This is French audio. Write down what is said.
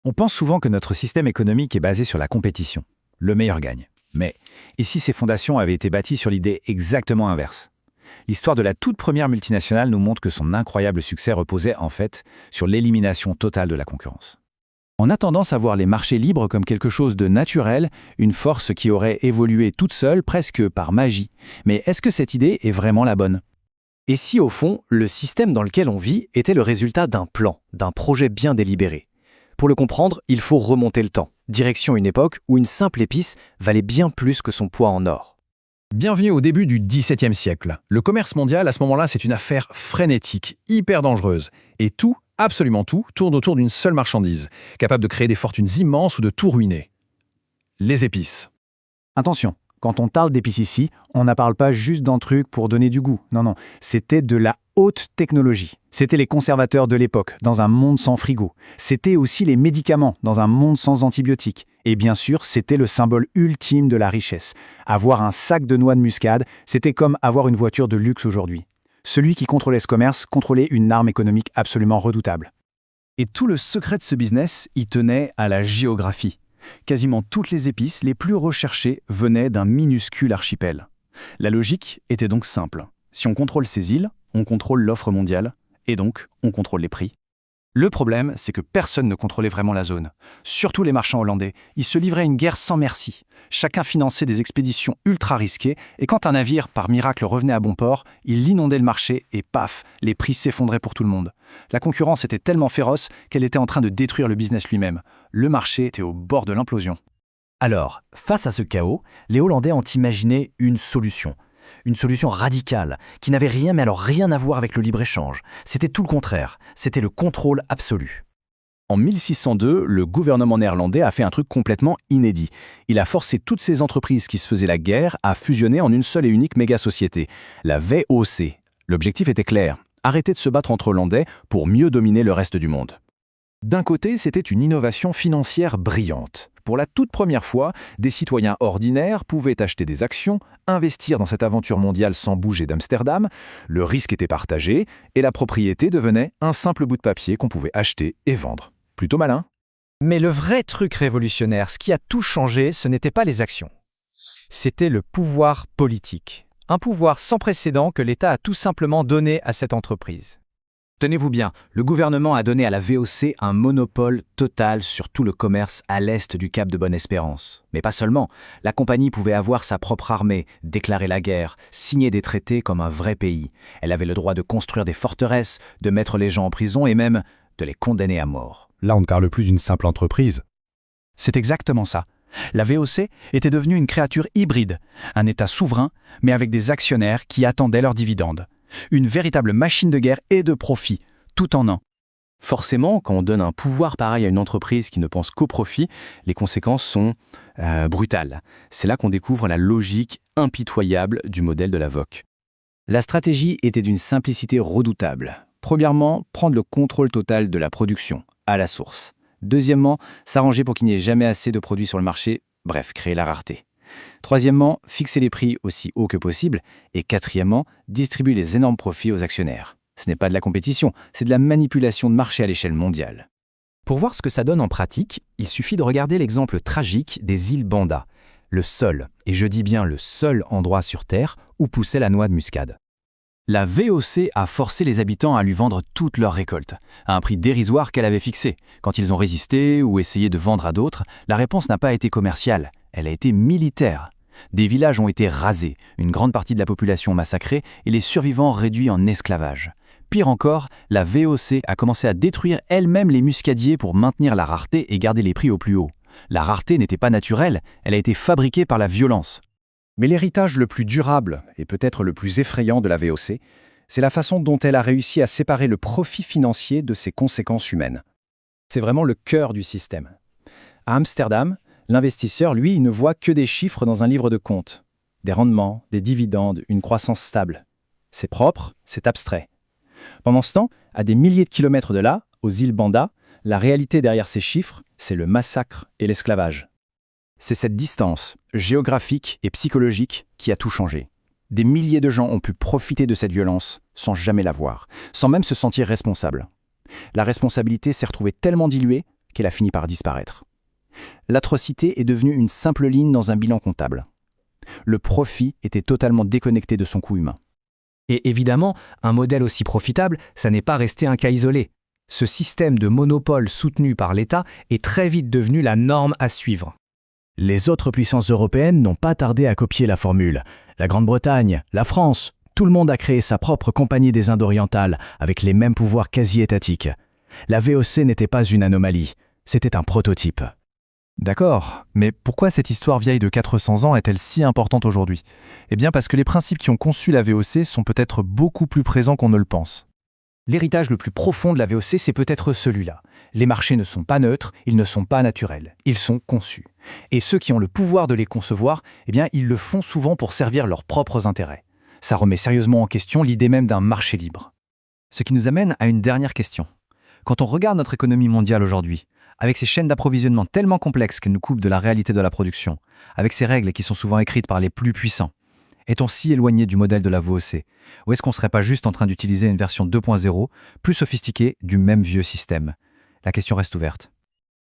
On pense souvent que notre système économique est basé sur la compétition. Le meilleur gagne. Mais et si ces fondations avaient été bâties sur l'idée exactement inverse? L'histoire de la toute première multinationale nous montre que son incroyable succès reposait en fait sur l'élimination totale de la concurrence. On a tendance à voir les marchés libres comme quelque chose de naturel, une force qui aurait évolué toute seule presque par magie. Mais est-ce que cette idée est vraiment la bonne? Et si au fond, le système dans lequel on vit était le résultat d'un plan, d'un projet bien délibéré? Pour le comprendre, il faut remonter le temps, direction une époque où une simple épice valait bien plus que son poids en or. Bienvenue au début du XVIIe siècle. Le commerce mondial, à ce moment-là, c'est une affaire frénétique, hyper dangereuse. Et tout, absolument tout, tourne autour d'une seule marchandise, capable de créer des fortunes immenses ou de tout ruiner. Les épices. Attention, quand on parle d'épices ici, on ne parle pas juste d'un truc pour donner du goût. Non, c'était de la haute technologie. C'était les conservateurs de l'époque, dans un monde sans frigo. C'était aussi les médicaments, dans un monde sans antibiotiques. Et bien sûr, c'était le symbole ultime de la richesse. Avoir un sac de noix de muscade, c'était comme avoir une voiture de luxe aujourd'hui. Celui qui contrôlait ce commerce contrôlait une arme économique absolument redoutable. Et tout le secret de ce business y tenait à la géographie. Quasiment toutes les épices les plus recherchées venaient d'un minuscule archipel. La logique était donc simple. Si on contrôle ces îles, on contrôle l'offre mondiale, et donc on contrôle les prix. Le problème, c'est que personne ne contrôlait vraiment la zone. Surtout les marchands hollandais. Ils se livraient une guerre sans merci. Chacun finançait des expéditions ultra risquées, et quand un navire, par miracle, revenait à bon port, il inondait le marché, et paf, les prix s'effondraient pour tout le monde. La concurrence était tellement féroce qu'elle était en train de détruire le business lui-même. Le marché était au bord de l'implosion. Alors, face à ce chaos, les Hollandais ont imaginé une solution. Une solution radicale, qui n'avait rien à voir avec le libre-échange. C'était tout le contraire, c'était le contrôle absolu. En 1602, le gouvernement néerlandais a fait un truc complètement inédit. Il a forcé toutes ces entreprises qui se faisaient la guerre à fusionner en une seule et unique méga-société, la VOC. L'objectif était clair, arrêter de se battre entre Hollandais pour mieux dominer le reste du monde. D'un côté, c'était une innovation financière brillante. Pour la toute première fois, des citoyens ordinaires pouvaient acheter des actions, investir dans cette aventure mondiale sans bouger d'Amsterdam, le risque était partagé et la propriété devenait un simple bout de papier qu'on pouvait acheter et vendre. Plutôt malin. Mais le vrai truc révolutionnaire, ce qui a tout changé, ce n'était pas les actions. C'était le pouvoir politique. Un pouvoir sans précédent que l'État a tout simplement donné à cette entreprise. Tenez-vous bien, le gouvernement a donné à la VOC un monopole total sur tout le commerce à l'est du Cap de Bonne-Espérance. Mais pas seulement, la compagnie pouvait avoir sa propre armée, déclarer la guerre, signer des traités comme un vrai pays. Elle avait le droit de construire des forteresses, de mettre les gens en prison et même de les condamner à mort. Là, on ne parle plus d'une simple entreprise. C'est exactement ça. La VOC était devenue une créature hybride, un État souverain, mais avec des actionnaires qui attendaient leurs dividendes. Une véritable machine de guerre et de profit, tout en un. Forcément, quand on donne un pouvoir pareil à une entreprise qui ne pense qu'au profit, les conséquences sont brutales. C'est là qu'on découvre la logique impitoyable du modèle de la VOC. La stratégie était d'une simplicité redoutable. Premièrement, prendre le contrôle total de la production, à la source. Deuxièmement, s'arranger pour qu'il n'y ait jamais assez de produits sur le marché, bref, créer la rareté. Troisièmement, fixer les prix aussi haut que possible. Et quatrièmement, distribuer les énormes profits aux actionnaires. Ce n'est pas de la compétition, c'est de la manipulation de marché à l'échelle mondiale. Pour voir ce que ça donne en pratique, il suffit de regarder l'exemple tragique des îles Banda, le seul, et je dis bien le seul endroit sur Terre où poussait la noix de muscade. La VOC a forcé les habitants à lui vendre toutes leurs récoltes, à un prix dérisoire qu'elle avait fixé. Quand ils ont résisté ou essayé de vendre à d'autres, la réponse n'a pas été commerciale, elle a été militaire. Des villages ont été rasés, une grande partie de la population massacrée et les survivants réduits en esclavage. Pire encore, la VOC a commencé à détruire elle-même les muscadiers pour maintenir la rareté et garder les prix au plus haut. La rareté n'était pas naturelle, elle a été fabriquée par la violence. Mais l'héritage le plus durable, et peut-être le plus effrayant de la VOC, c'est la façon dont elle a réussi à séparer le profit financier de ses conséquences humaines. C'est vraiment le cœur du système. À Amsterdam, l'investisseur, lui, ne voit que des chiffres dans un livre de comptes. Des rendements, des dividendes, une croissance stable. C'est propre, c'est abstrait. Pendant ce temps, à des milliers de kilomètres de là, aux îles Banda, la réalité derrière ces chiffres, c'est le massacre et l'esclavage. C'est cette distance, géographique et psychologique, qui a tout changé. Des milliers de gens ont pu profiter de cette violence sans jamais la voir, sans même se sentir responsables. La responsabilité s'est retrouvée tellement diluée qu'elle a fini par disparaître. L'atrocité est devenue une simple ligne dans un bilan comptable. Le profit était totalement déconnecté de son coût humain. Et évidemment, un modèle aussi profitable, ça n'est pas resté un cas isolé. Ce système de monopole soutenu par l'État est très vite devenu la norme à suivre. Les autres puissances européennes n'ont pas tardé à copier la formule. La Grande-Bretagne, la France, tout le monde a créé sa propre compagnie des Indes orientales, avec les mêmes pouvoirs quasi-étatiques. La VOC n'était pas une anomalie, c'était un prototype. D'accord, mais pourquoi cette histoire vieille de 400 ans est-elle si importante aujourd'hui? Eh bien parce que les principes qui ont conçu la VOC sont peut-être beaucoup plus présents qu'on ne le pense. L'héritage le plus profond de la VOC, c'est peut-être celui-là. Les marchés ne sont pas neutres, ils ne sont pas naturels, ils sont conçus. Et ceux qui ont le pouvoir de les concevoir, eh bien, ils le font souvent pour servir leurs propres intérêts. Ça remet sérieusement en question l'idée même d'un marché libre. Ce qui nous amène à une dernière question. Quand on regarde notre économie mondiale aujourd'hui, avec ces chaînes d'approvisionnement tellement complexes qu'elles nous coupent de la réalité de la production, avec ces règles qui sont souvent écrites par les plus puissants, est-on si éloigné du modèle de la VOC? Ou est-ce qu'on ne serait pas juste en train d'utiliser une version 2.0 plus sophistiquée du même vieux système? La question reste ouverte.